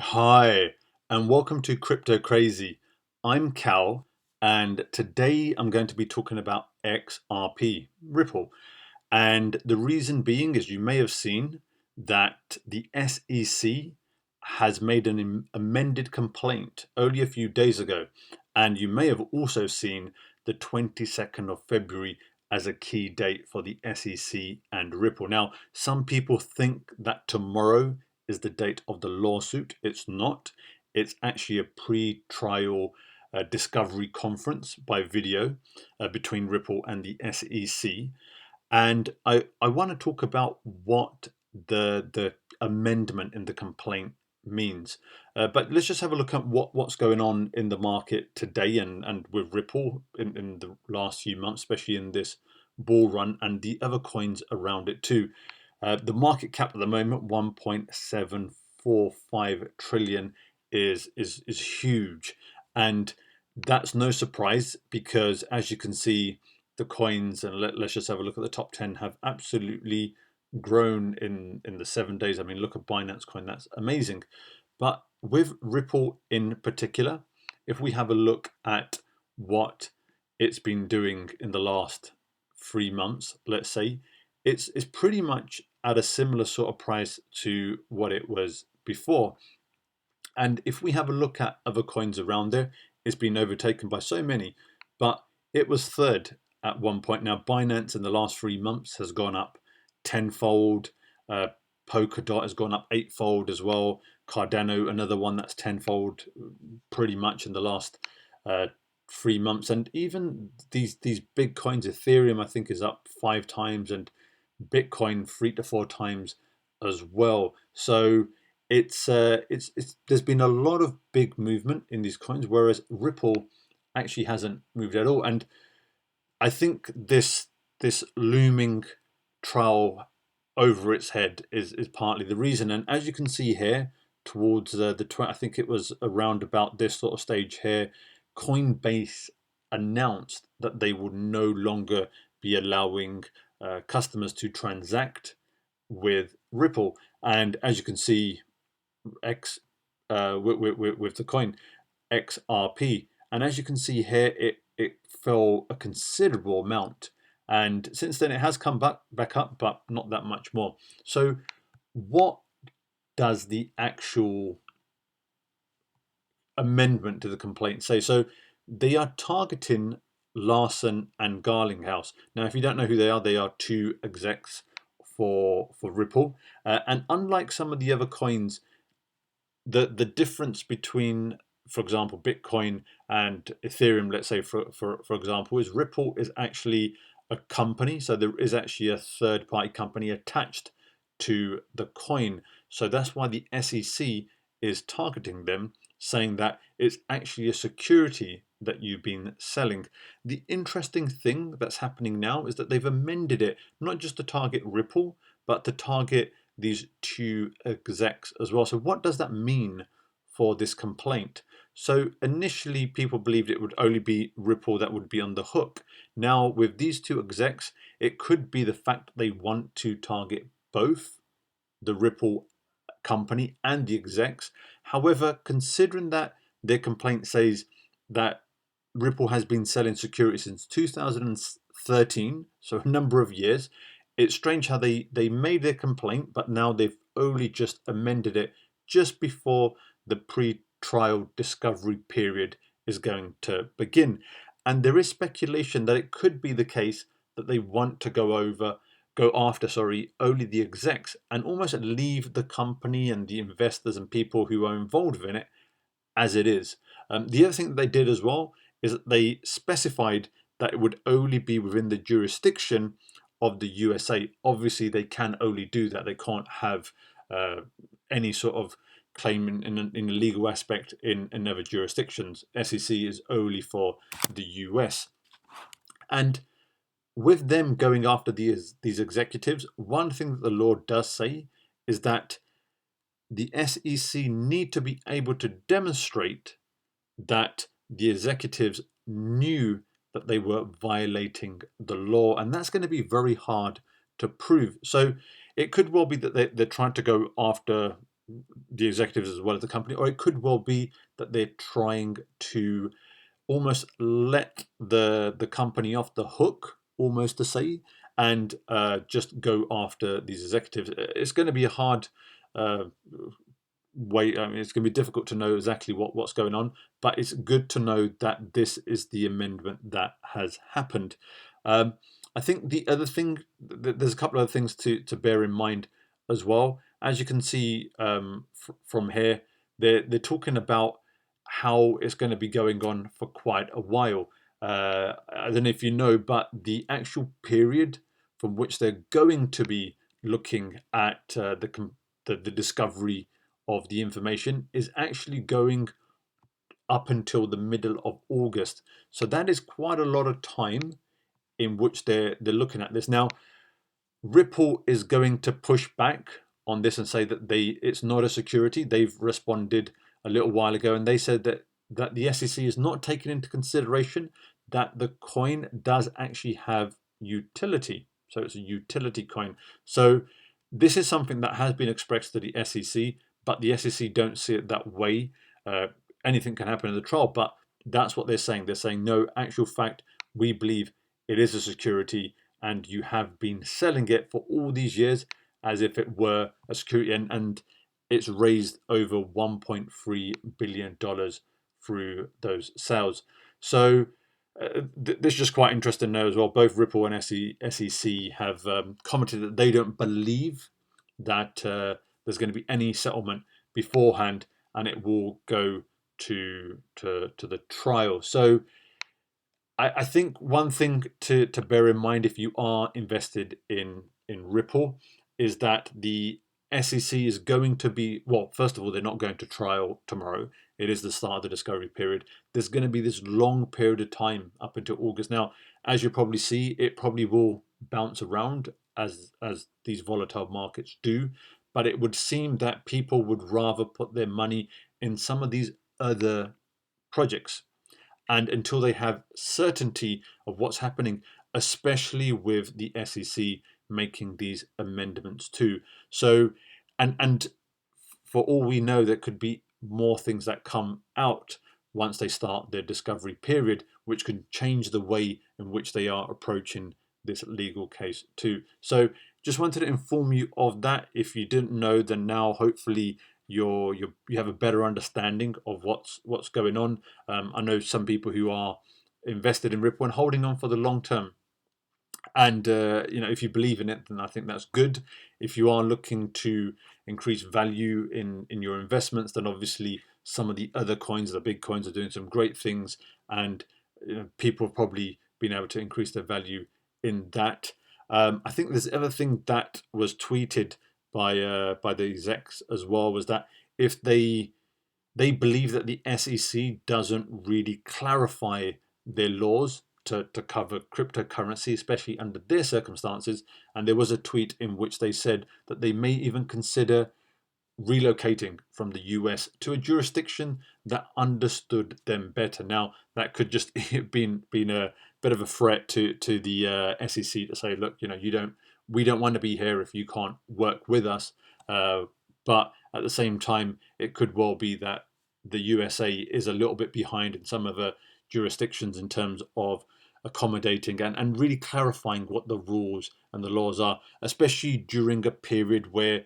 Hi, and welcome to Crypto Crazy. I'm Cal, and today I'm going to be talking about XRP, Ripple. And the reason being is you may have seen that the SEC has made an amended complaint only a few days ago. And you may have also seen the 22nd of February as a key date for the SEC and Ripple. Now, some people think that tomorrow is the date of the lawsuit. It's not. It's actually a pre-trial discovery conference by video between Ripple and the SEC. And I want to talk about what the amendment in the complaint means. But let's just have a look at what's going on in the market today and with Ripple in the last few months, especially in this bull run and the other coins around it too. The market cap at the moment, 1.745 trillion, is huge. And that's no surprise because as you can see, the coins, and let's just have a look at the top 10, have absolutely grown in the 7 days. I mean, look at Binance Coin, that's amazing. But with Ripple in particular, if we have a look at what it's been doing in the last 3 months, let's say, it's pretty much at a similar sort of price to what it was before. And if we have a look at other coins around there, it's been overtaken by so many, but it was third at one point. Now, Binance in the last 3 months has gone up tenfold. Polkadot has gone up eightfold as well. Cardano, another one that's tenfold, pretty much in the last 3 months. And even these big coins, Ethereum, I think, is up 5 times, and Bitcoin 3 to 4 times as well. So it's there's been a lot of big movement in these coins, whereas Ripple actually hasn't moved at all. And I think this looming trial over its head is partly the reason. And as you can see here, towards I think it was around about this sort of stage here, Coinbase announced that they would no longer be allowing customers to transact with Ripple. And as you can see, X with the coin XRP, and as you can see here, it fell a considerable amount, and since then it has come back up, but not that much more. So, what does the actual amendment to the complaint say? So, they are targeting Larsen and Garlinghouse. Now, if you don't know who they are two execs for Ripple, and unlike some of the other coins, the difference between, for example, Bitcoin and Ethereum, let's say for example, is Ripple is actually a company. So there is actually a third party company attached to the coin. So that's why the SEC is targeting them, saying that it's actually a security that you've been selling. The interesting thing that's happening now is that they've amended it not just to target Ripple, but to target these two execs as well. So what does that mean for this complaint? So initially people believed it would only be Ripple that would be on the hook. Now with these two execs, it could be the fact that they want to target both the Ripple company and the execs. However, considering that their complaint says that Ripple has been selling securities since 2013, so a number of years, it's strange how they made their complaint, but now they've only just amended it just before the pre-trial discovery period is going to begin. And there is speculation that it could be the case that they want to go after, only the execs and almost leave the company and the investors and people who are involved in it as it is. The other thing that they did as well is that they specified that it would only be within the jurisdiction of the USA. Obviously, they can only do that. They can't have any sort of claim in a legal aspect in other jurisdictions. SEC is only for the US. And with them going after these executives, one thing that the law does say is that the SEC need to be able to demonstrate that the executives knew that they were violating the law, and that's going to be very hard to prove. So it could well be that they're trying to go after the executives as well as the company, or it could well be that they're trying to almost let the company off the hook, almost to say, and just go after these executives. It's going to be a hard uh, way. I mean, it's going to be difficult to know exactly what's going on, but it's good to know that this is the amendment that has happened. Um, I think the other thing, there's a couple of things to bear in mind as well. As you can see from here, they're talking about how it's going to be going on for quite a while. I don't know if you know, but the actual period from which they're going to be looking at the discovery of the information is actually going up until the middle of August. So that is quite a lot of time in which they're looking at this. Now, Ripple is going to push back on this and say that it's not a security. They've responded a little while ago, and they said that the SEC is not taking into consideration that the coin does actually have utility. So it's a utility coin. So this is something that has been expressed to the SEC, but the SEC don't see it that way. Anything can happen in the trial, but that's what they're saying. They're saying, no, actual fact, we believe it is a security, and you have been selling it for all these years as if it were a security, and it's raised over $1.3 billion through those sales. So this is just quite interesting to know as well. Both Ripple and SEC have commented that they don't believe that there's going to be any settlement beforehand, and it will go to the trial. So I think one thing to bear in mind if you are invested in Ripple is that the SEC is going to be, well, first of all, they're not going to trial tomorrow. It is the start of the discovery period. There's going to be this long period of time up until August. Now, as you probably see, it probably will bounce around as these volatile markets do, but it would seem that people would rather put their money in some of these other projects, and until they have certainty of what's happening, especially with the SEC making these amendments too. So, and for all we know, there could be more things that come out once they start their discovery period, which could change the way in which they are approaching this legal case too. So just wanted to inform you of that. If you didn't know, then now hopefully you have a better understanding of what's going on. I know some people who are invested in Ripple and holding on for the long term. And if you believe in it, then I think that's good. If you are looking to increase value in your investments, then obviously some of the other coins, the big coins, are doing some great things, and people have probably been able to increase their value in that. I think this other thing that was tweeted by the execs as well was that if they believe that the SEC doesn't really clarify their laws to cover cryptocurrency, especially under their circumstances. And there was a tweet in which they said that they may even consider relocating from the US to a jurisdiction that understood them better. Now, that could just been a bit of a threat to the SEC to say, look, we don't want to be here if you can't work with us. But at the same time, it could well be that the USA is a little bit behind in some of the jurisdictions in terms of accommodating and really clarifying what the rules and the laws are, especially during a period where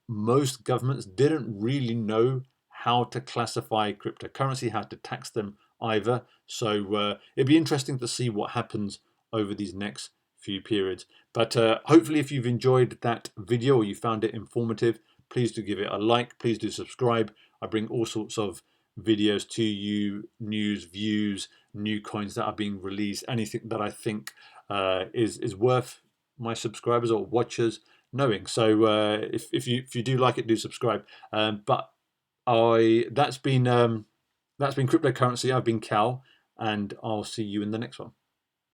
most governments didn't really know how to classify cryptocurrency, how to tax them either. So it'd be interesting to see what happens over these next few periods. But hopefully if you've enjoyed that video or you found it informative, please do give it a like, please do subscribe. I bring all sorts of videos to you, news, views, new coins that are being released, anything that I think is worth my subscribers or watchers knowing. So if you do like it, do subscribe. But that's been cryptocurrency. I've been Cal, and I'll see you in the next one.